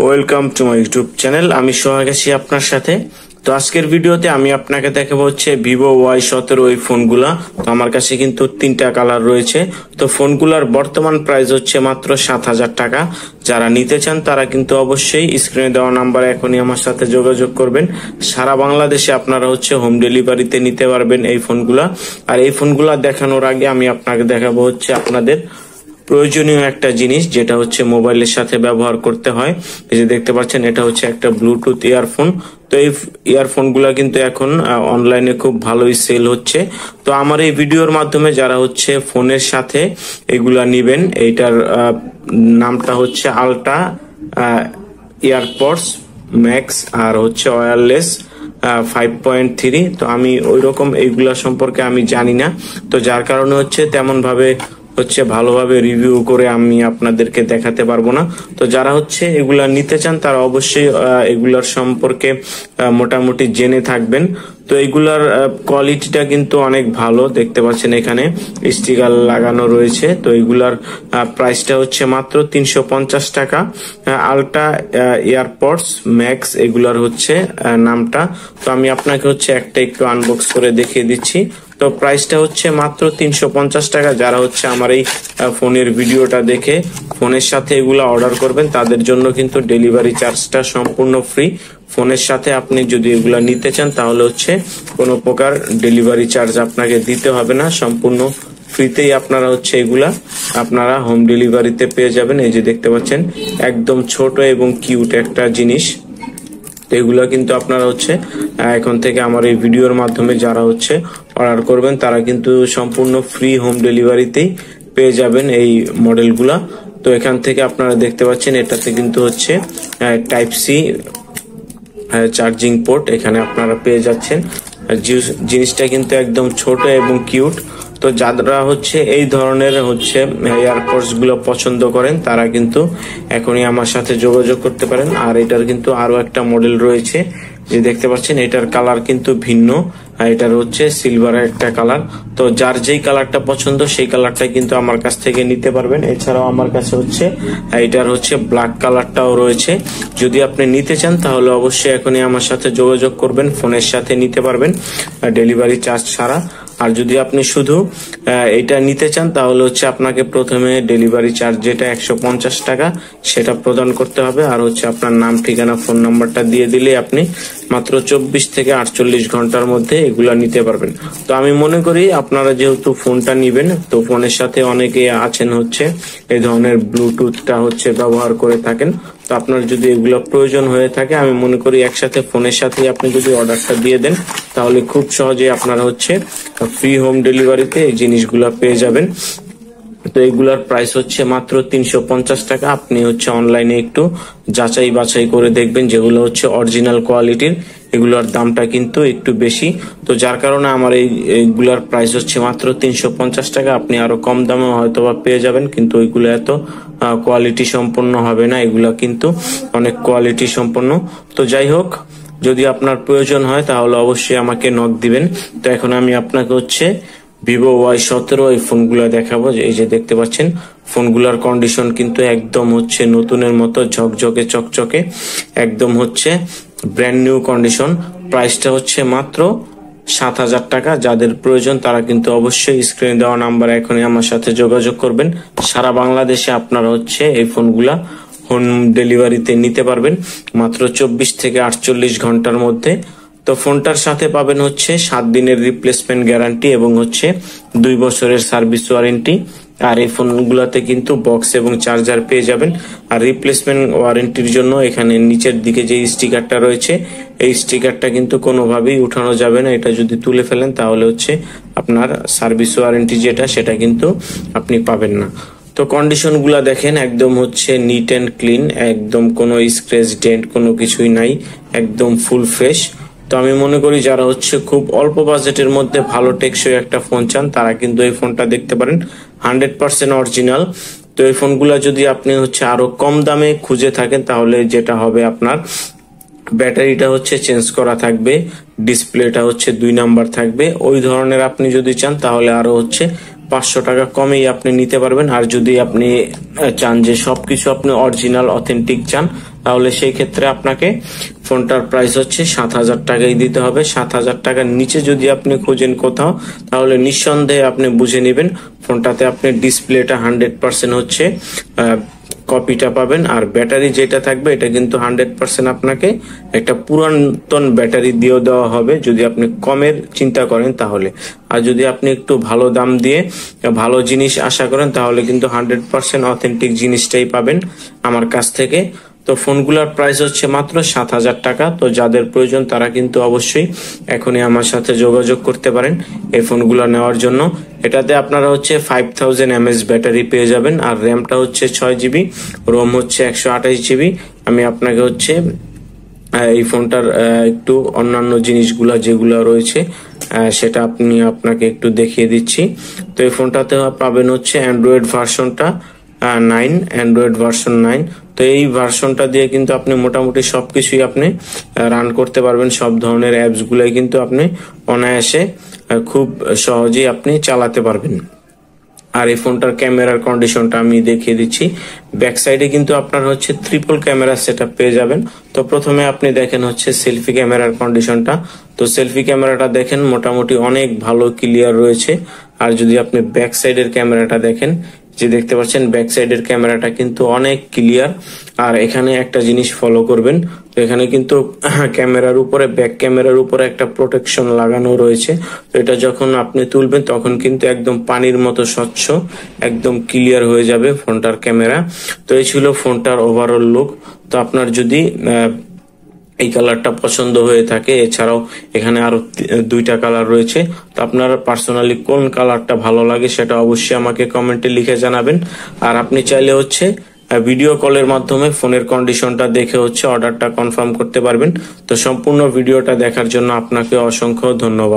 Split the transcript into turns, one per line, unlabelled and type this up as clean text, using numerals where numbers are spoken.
Welcome to my YouTube channel. আমি সোহাগ আছি আপনার সাথে। তো আজকের ভিডিওতে আমি আপনাকে দেখাবো হচ্ছে ভিভো Y17 ওই ফোনগুলা। তো আমার কাছে কিন্তু 3টা কালার রয়েছে। তো ফোনগুলার বর্তমান প্রাইস হচ্ছে মাত্র 7,000 টাকা। যারা নিতে চান তারা কিন্তু অবশ্যই স্ক্রিনে দেওয়া নাম্বারে এখনই আমার সাথে যোগাযোগ করবেন। সারা বাংলাদেশে আপনারা হচ্ছে হোম ডেলিভারিতে নিতে পারবেন এই ফোনগুলা। আর এই ফোনগুলা দেখানোর আগে আমি আপনাকে দেখাবো হচ্ছে আপনাদের প্রয়োজনীয় একটা জিনিস, যেটা হচ্ছে মোবাইলের সাথে ব্যবহার করতে হয়। এই যে দেখতে পাচ্ছেন, এটা হচ্ছে একটা ব্লুটুথ ইয়ারফোন। তো এই ইয়ারফোন গুলা কিন্তু এখন অনলাইনে খুব ভালোই সেল হচ্ছে। তো আমার এই ভিডিওর মাধ্যমে যারা হচ্ছে ফোনের সাথে এগুলা নিবেন, এইটার নামটা হচ্ছে আলট্রা ইয়ারপডস ম্যাক্স আর হচ্ছে ওয়্যারলেস 5.3। তো আমি ওই রকম এইগুলা সম্পর্কে আমি জানি না, তো যার কারণে হচ্ছে তেমন ভাবে ভালোভাবে রিভিউ করে আমি আপনাদেরকে দেখাতে পারবো না। তো যারা হচ্ছে এগুলা নিতে চান তারা অবশ্যই এগুলার সম্পর্কে মোটামুটি জেনে থাকবেন। তো এগুলার কোয়ালিটিটা কিন্তু অনেক ভালো, দেখতে পাচ্ছেন এখানে স্টিকার লাগানো রয়েছে। তো এগুলার প্রাইসটা হচ্ছে মাত্র 350 টাকা। আলট্রা ইয়ারপডস ম্যাক্স এগুলার হচ্ছে নামটা। তো আমি আপনাকে হচ্ছে একটা একটু আনবক্স করে দেখিয়ে দিচ্ছি। তো প্রাইসটা হচ্ছে মাত্র 350 টাকা। যারা হচ্ছে আমার এই ফোনের ভিডিওটা দেখে ফোনের সাথে এগুলা অর্ডার করবেন তাদের জন্য কিন্তু ডেলিভারি চার্জটা সম্পূর্ণ ফ্রি। ফোনের সাথে আপনি যদি এগুলা নিতে চান তাহলে হচ্ছে কোনো প্রকার ডেলিভারি চার্জ আপনাকে দিতে হবে না, সম্পূর্ণ ফ্রিতেই আপনারা হচ্ছে এগুলা আপনারা হোম ডেলিভারিতে পেয়ে যাবেন। এই যে দেখতে পাচ্ছেন একদম ছোট এবং কিউট একটা জিনিস। এগুলা কিন্তু আপনারা হচ্ছে এখন থেকে আমার এই ভিডিওর মাধ্যমে যারা হচ্ছে অর্ডার করবেন তারা কিন্তু সম্পূর্ণ ফ্রি হোম ডেলিভারিতেই পেয়ে যাবেন এই মডেলগুলা। তো এখান থেকে আপনারা দেখতে পাচ্ছেন এটাতে কিন্তু হচ্ছে টাইপ সি চার্জিং পোর্ট এখানে আপনারা পেয়ে যাচ্ছেন। জিনিসটা কিন্তু একদম ছোট এবং কিউট। তো যারা হচ্ছে এই ধরনের হচ্ছে এয়ারপডস গুলো পছন্দ করেন তারা কিন্তু এখনই আমার সাথে যোগাযোগ করতে পারেন। আর এটার কিন্তু আরো একটা মডেল রয়েছে, যে দেখতে পাচ্ছেন এটার কালার কিন্তু ভিন্ন, এটার হচ্ছে সিলভার একটা কালার। তো যার যেই কালারটা পছন্দ সেই কালারটা কিন্তু আমার কাছ থেকে নিতে পারবেন। এছাড়াও আমার কাছে হচ্ছে এটার হচ্ছে ব্ল্যাক কালারটাও রয়েছে। যদি আপনি নিতে চান তাহলে অবশ্যই এখনই আমার সাথে যোগাযোগ করবেন, ফোনের সাথে নিতে পারবেন ডেলিভারি চার্জ ছাড়া। আর যদি আপনি শুধু এটা নিতে চান তাহলে হচ্ছে আপনাকে প্রথমে ডেলিভারি চার্জ যেটা 150 টাকা সেটা প্রদান করতে হবে। আর হচ্ছে আপনার নাম, ঠিকানা, ফোন নাম্বারটা দিয়ে দিলে আপনি মাত্র 24 থেকে 48 ঘন্টার মধ্যে এগুলা নিতে পারবেন। তো আমি মনে করি আপনারা যেহেতু ফোনটা নিবেন, তো ফোনের সাথে অনেকে আছেন হচ্ছে এই ধরনের ব্লুটুথটা হচ্ছে ব্যবহার করে থাকেন। তো আপনার যদি এগুলো প্রয়োজন হয়ে থাকে আমি মনে করি একসাথে ফোনের সাথে আপনি যদি অর্ডারটা দিয়ে দেন তাহলে খুব সহজে আপনারা হচ্ছে ফ্রি হোম ডেলিভারিতে এই জিনিসগুলো পেয়ে যাবেন। তো এগুলার প্রাইস হচ্ছে মাত্র 350 টাকা। আপনি হচ্ছে অনলাইনে একটু যাচাই বাছাই করে দেখবেন, যেগুলো হচ্ছে অরিজিনাল কোয়ালিটির এগুলোর দামটা কিন্তু একটু বেশি। তো যার কারণে আমার এইগুলার প্রাইস হচ্ছে মাত্র 350 টাকা। আপনি আরো কম দামে হয়তো বা পেয়ে যাবেন, কিন্তু ওইগুলো এত কোয়ালিটি সম্পন্ন হবে না, এগুলা কিন্তু অনেক কোয়ালিটি সম্পন্ন। তো যাই হোক, যদি আপনার প্রয়োজন হয় তাহলে অবশ্যই আমাকে নক দিবেন। তো এখন আমি আপনাকে হচ্ছে ভিভো Y17 এই ফোনগুলা দেখাবো। এই যে দেখতে পাচ্ছেন ফোনগুলার কন্ডিশন কিন্তু একদম হচ্ছে নতুনের মতো ঝকঝকে চকচকে, একদম হচ্ছে ব্র্যান্ড নিউ কন্ডিশন। প্রাইসটা হচ্ছে মাত্র 7,000 টাকা। যাদের প্রয়োজন তারা কিন্তু অবশ্যই স্ক্রিনে দেওয়া নাম্বার এখনই আমার সাথে যোগাযোগ করবেন। সারা বাংলাদেশে আপনারা হচ্ছে এই ফোনগুলা হোম ডেলিভারিতে নিতে পারবেন মাত্র 24 থেকে 48 ঘন্টার মধ্যে। তো ফোনটার সাথে পাবেন হচ্ছে 7 দিনের রিপ্লেসমেন্ট গ্যারান্টি এবং হচ্ছে 2 বছরের সার্ভিস ওয়ারেন্টি। আর এই ফোনগুলোতে কিন্তু বক্স এবং চার্জার পেয়ে যাবেন। আর রিপ্লেসমেন্ট ওয়ারেন্টির জন্য এখানে নিচের দিকে যে স্টিকারটা রয়েছে এই স্টিকারটা কিন্তু কোনোভাবেই উঠানো যাবে না। এটা যদি তুলে ফেলেন তাহলে হচ্ছে আপনার সার্ভিস ওয়ারেন্টি যেটা সেটা কিন্তু আপনি পাবেন না। তো কন্ডিশন গুলা দেখেন, একদম হচ্ছে নিট এন্ড ক্লিন, একদম কোনো স্ক্র্যাচ ডেন্ট কোনো কিছুই নাই, একদম ফুল ফ্রেশ। তো আমি মনে করি যারা হচ্ছে খুব অল্প বাজেটের মধ্যে ভালো টেকসই একটা ফোন চান তারা কিন্তু এই ফোনটা দেখতে পারেন, 100% অরিজিনাল। তো এই ফোনগুলা যদি আপনি হচ্ছে আরো কম দামে খুঁজে থাকেন তাহলে যেটা হবে আপনার ব্যাটারিটা হচ্ছে চেঞ্জ করা থাকবে, ডিসপ্লেটা হচ্ছে 2 নাম্বার থাকবে। ওই ধরনের আপনি যদি চান তাহলে আরো হচ্ছে 500 টাকা কমেই আপনি নিতে পারবেন। আর যদি আপনি চান যে সবকিছু আপনি অরিজিনাল অথেন্টিক চান তাহলে সেই ক্ষেত্রে আপনাকে ফোনটার প্রাইস হচ্ছে 7,000 টাকাই দিতে হবে। 7,000 টাকার নিচে যদি আপনি খোঁজেন কোথাও, তাহলে নিঃসন্দেহে আপনি বুঝে নেবেন ফোনটাতে আপনি ডিসপ্লেটা 100% হচ্ছে কপিটা পাবেন, আর ব্যাটারি যেটা থাকবে এটা কিন্তু 100% আপনাকে একটা পুরাতন ব্যাটারি দিয়েও দেওয়া হবে যদি আপনি কমের চিন্তা করেন তাহলে। আর যদি আপনি একটু ভালো দাম দিয়ে ভালো জিনিস আশা করেন তাহলে কিন্তু 100% অথেন্টিক জিনিসটাই পাবেন আমার কাছ থেকে। তো ফোনগুলোর প্রাইস হচ্ছে মাত্র 7,000 টাকা। তো যাদের প্রয়োজন তারা কিন্তু অবশ্যই এখনই আমার সাথে যোগাযোগ করতে পারেন এই ফোনগুলো নেওয়ার জন্য। এটাতে আপনারা হচ্ছে 5000 mAh ব্যাটারি পেয়ে যাবেন, আর র্যামটা হচ্ছে 6GB, রোম হচ্ছে 128GB। আমি আপনাকে হচ্ছে এই ফোনটার একটু অন্যান্য জিনিসগুলা যেগুলো রয়েছে সেটা আপনাকে একটু দেখিয়ে দিচ্ছি। তো এই ফোনটাতে পাবেন হচ্ছে অ্যান্ড্রয়েড ভার্সনটা 9, অ্যান্ড্রয়েড ভার্সন 9। তো এই ভার্সনটা দিয়ে কিন্তু আপনি মোটামুটি সবকিছুই আপনি রান করতে পারবেন, সব ধরনের অ্যাপস গুলাই কিন্তু আপনি অনায়াসে খুব সহজেই আপনি চালাতে পারবেন। আর এই ফোনটার ক্যামেরার কন্ডিশনটা আমি দেখিয়ে দিচ্ছি। ব্যাক সাইডে কিন্তু আপনার হচ্ছে ট্রিপল ক্যামেরা সেটআপ পেয়ে যাবেন। তো প্রথমে আপনি দেখেন হচ্ছে সেলফি ক্যামেরার কন্ডিশনটা। তো সেলফি ক্যামেরাটা দেখেন মোটামুটি অনেক ভালো ক্লিয়ার রয়েছে। আর যদি আপনি ব্যাক সাইডের ক্যামেরাটা দেখেন, যে দেখতে পাচ্ছেন ব্যাক সাইডের ক্যামেরাটা কিন্তু অনেক ক্লিয়ার। আর এখানে একটা জিনিস ফলো করবেন, তো এখানে কিন্তু ক্যামেরার উপরে, ব্যাক ক্যামেরার উপরে একটা প্রোটেকশন লাগানো রয়েছে। তো এটা যখন আপনি তুলবেন তখন কিন্তু একদম পানির মতো স্বচ্ছ, একদম ক্লিয়ার হয়ে যাবে ফোনটার ক্যামেরা। তো এই ছিল ফোনটার ওভারঅল লুক। তো আপনার যদি এই কালারটা পছন্দ হয়ে থাকে, এছাড়াও এখানে আরো 2টা কালার রয়েছে, তো আপনার পার্সোনালি কোন কালারটা ভালো লাগে সেটা অবশ্যই আমাকে কমেন্টে লিখে জানাবেন। আর আপনি চাইলে হচ্ছে ভিডিও কলের মাধ্যমে ফোনের কন্ডিশনটা দেখে হচ্ছে অর্ডারটা কনফার্ম করতে পারবেন। তো সম্পূর্ণ ভিডিওটা দেখার জন্য আপনাকে অসংখ্য ধন্যবাদ।